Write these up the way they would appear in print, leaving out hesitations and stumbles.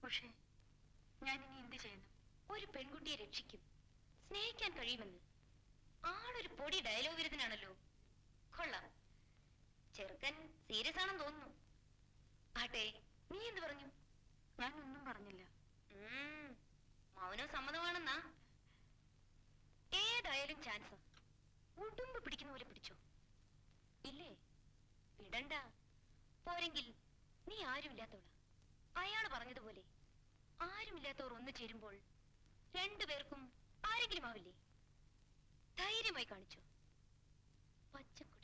പക്ഷേ ഞാൻ ഇനി എന്ത് ചെയ്യണം? ഒരു പെൺകുട്ടിയെ രക്ഷിക്കും, സ്നേഹിക്കാൻ കഴിയുമെന്ന് ആളൊരു പൊടി ഡയലോഗ് വിരുദ്ധനാണല്ലോ. കൊള്ളാം. ചെറുക്കൻ സീരിയസ് ആണെന്ന് തോന്നുന്നു. ആട്ടെ, നീ എന്ത് പറഞ്ഞു? ഞാൻ ഒന്നും പറഞ്ഞില്ല. മൗനം സമ്മതമാണെന്നാ? ഏതായാലും ചാൻസ് ഉടുമ്പ് പിടിക്കുന്ന പോലെ പിടിച്ചോ. ഇല്ലേ? വിടണ്ട. പോരെങ്കിൽ നീ ആരുമില്ലാത്തവളാ. അയാള് പറഞ്ഞതുപോലെ ആരുമില്ലാത്തവർ ഒന്നു ചേരുമ്പോൾ രണ്ടുപേർക്കും ആരെങ്കിലും ആവില്ലേ? ധൈര്യമായി കാണിച്ചോ. പച്ചക്കൊടി.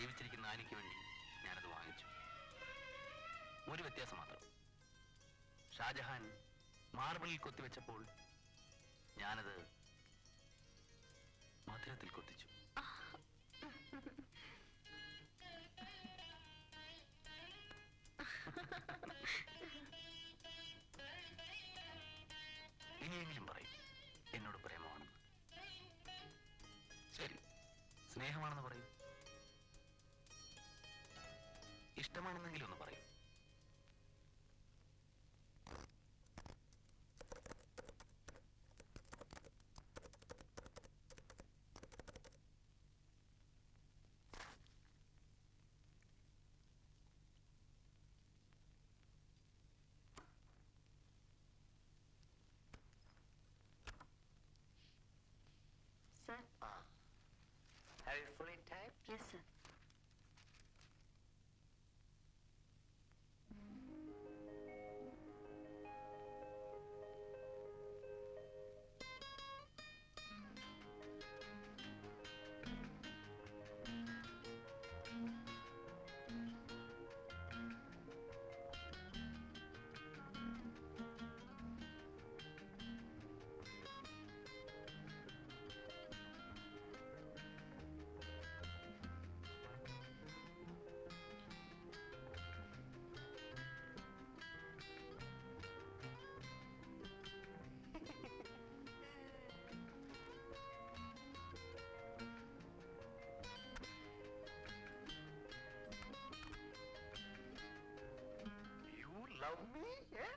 ജീവിച്ചിരിക്കുന്ന ആനിക്ക് വേണ്ടി ഞാനത് വാങ്ങിച്ചു. ഒരു വ്യത്യാസം മാത്രം. ഷാജഹാൻ മാർബിളിൽ കൊത്തിവെച്ചപ്പോൾ ഞാനത് മധുരത്തിൽ കൊത്തിച്ചു. ഇനിയെങ്കിലും പറയും എന്നോട് പ്രേമമാണെന്ന്. ശരി, സ്നേഹമാണെന്ന് പറയും. ഇഷ്ടമാണെന്നെങ്കിലും ഒന്ന് പറയും. Sir? Have you fully typed? Yes, sir. Love me? Yeah?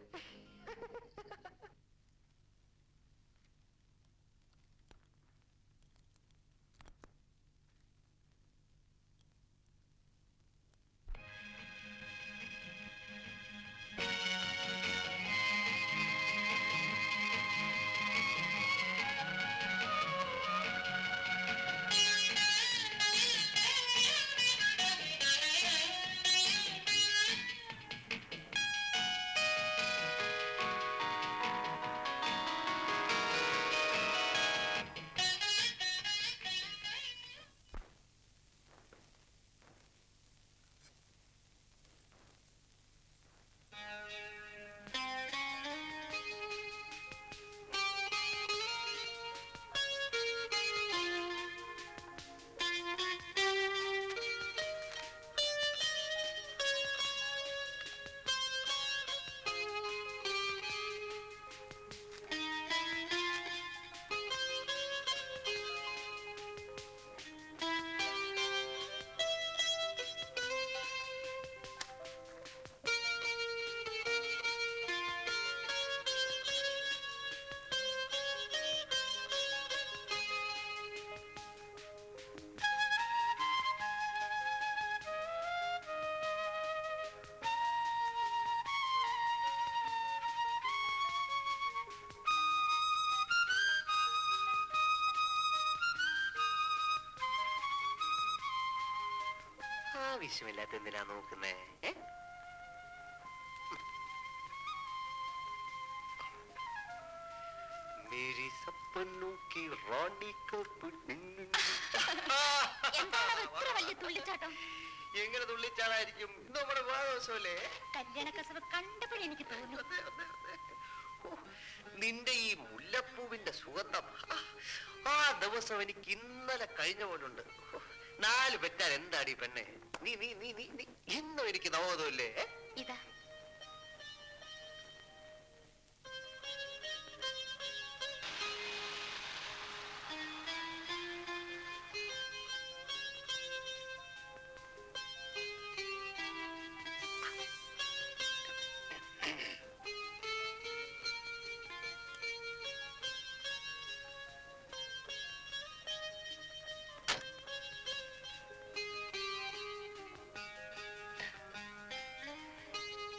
ആവശ്യമില്ലാത്ത എന്തിനാ നോക്കുന്നേ? मेरी सपनों की रानी को എങ്ങനെ തുള്ളിച്ചാടായിരിക്കും? ഇന്ന് നമ്മുടെ വിവാഹ ദിവസമല്ലേ? കല്യാണ കസവ് കണ്ടപ്പോഴേ എനിക്ക് തോന്നുന്നു. നിന്റെ ഈ മുല്ലപ്പൂവിന്റെ സുഗന്ധം ആ ദിവസം എനിക്ക് ഇന്നലെ കഴിഞ്ഞ പോലുണ്ട്. 4 പെറ്റാൽ എന്താടി പെണ്ണെ? നീ നീ നീ നീ നീ ഇന്നും എനിക്ക് നവോദയല്ലേ? ഇതാ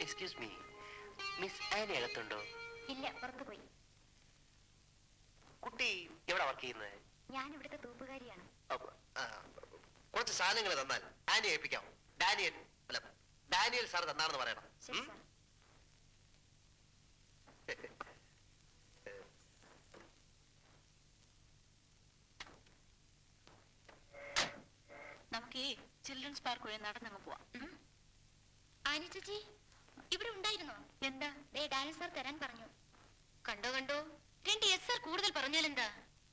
എക്സ്ക്യൂസ് മീ, മിസ് ആനി അകത്തുണ്ടോ? ഇല്ല, പുറത്തു പോയി. കുട്ടി എവിടെ വർക്ക് ചെയ്യുന്നത്? ഞാൻ ഇവിടുത്തെ തൂപ്പുകാരിയാണ്. കുറച്ച് സാധനങ്ങൾ തന്നാൽ ആനി ഏൽപ്പിക്കാം. ഡാനിയൽ അല്ല, ഡാനിയൽ സാർ തന്നാണെന്ന് പറയണം. ശരി ഉം? സാർ. നമുക്ക് ഈ ചിൽഡ്രൻസ് പാർക്ക് വഴി നടന്നങ്ങ് പോവാം. ആനി ചേച്ചി ഇവിടെ ഉണ്ടായിരുന്നോ? എന്താ? ദേ ഡാനിയൽ സാർ തരാൻ പറഞ്ഞു. കണ്ടോ കണ്ടോ, 2 SR കൂടുതൽ പറഞ്ഞാലെന്താ?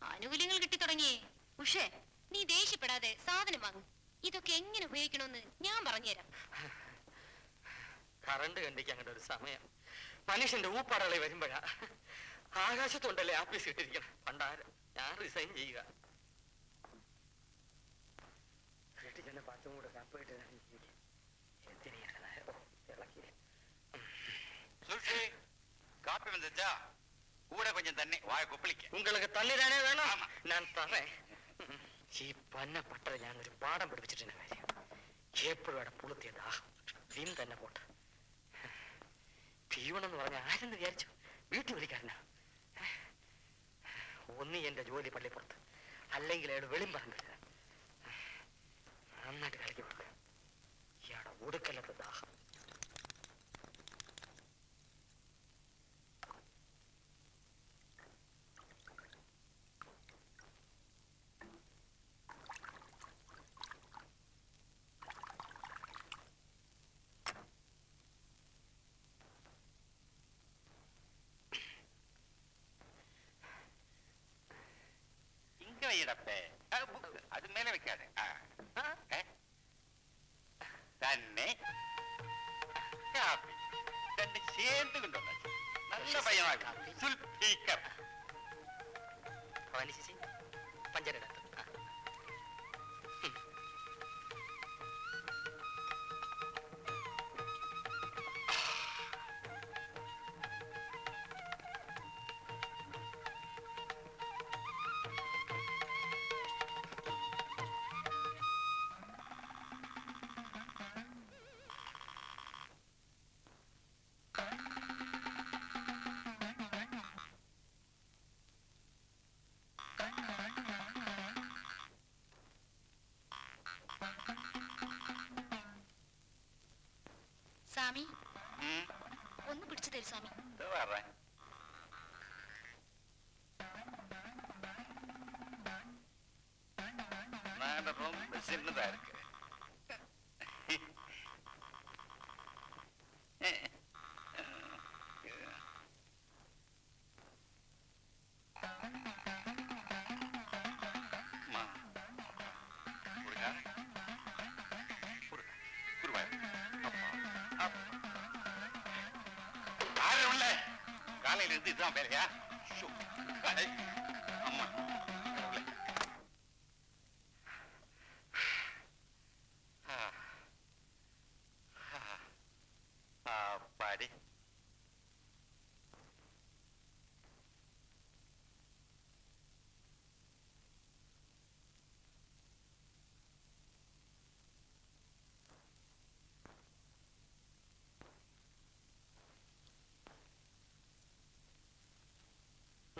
ആനുകൂല്യങ്ങൾ കിട്ടി തുടങ്ങിയേ. ഉഷേ, നീ ദേഷ്യപ്പെടാതെ സാധനം വാങ്ങും. ഇതൊക്കെ എങ്ങനെ ഉപയോഗിക്കണമെന്ന് ഞാൻ പറഞ്ഞുതരാം. കറണ്ട് കണ്ടിക്കാൻ ഒരു സമയം മനുഷ്യന്റെ ഊപ്പാടളി വരുമ്പോഴാ. ആകാശത്തുണ്ടല്ലേ ആപ്പീസ് ഇട്ടിരിക്കണം. പണ്ടാരം ഞാൻ റിസൈൻ ചെയ്യുക. വീട്ടിൽ ചെന്ന് 10 കൂടെ കപ്പിട്ട് காப்பி வந்துச்சா? கூட கொஞ்சம் தண்ணி வாய கொப்பளிக்க. உங்களுக்கு தண்ணி தானே வேணும்? நான் தரேன். ഈ പന്ന പട്ടറ ഞാൻ ഒരു പാഠം പഠിപ്പിച്ചിട്ടുണ്ട് കാര്യം. എപ്പോഴും അവിടെ പുളുത്തിയതാ വിൻ തന്നെ പോട്ടെ. പീവണെന്ന് പറഞ്ഞ ആരെന്ന് വിചാരിച്ചു? വീട്ടുജോലിക്കാരനാ. ഒന്നി എന്റെ ജോലി പള്ളിപ്പുറത്ത്, അല്ലെങ്കിൽ അയാൾ വെളിമ്പറമ്പില്ല. നന്നായിട്ട് കളിക്കി കൊടുക്ക. ഇയാടെ ഒടുക്കലത്തെ ദാഹം. இங்க வைடப்பே. அது மேல வைக்காது. தண்ணி காப்பி 2 சேர்ந்து கொண்டு வந்தாச்சு. நல்ல பையனாக சுல்பீக்கர். ഭവാനി ചേച്ചി പഞ്ചരടത്ത്. സ്വാമി ഒന്ന് പിടിച്ചു തരും സ്വാമി. வர்றேன். நான் ரொம்ப சின்னதா இருக்கு. காலையில இருந்து இதுதான் வேலையா? அம்மா பாடி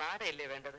നാടയല്ലേ വേണ്ടത്?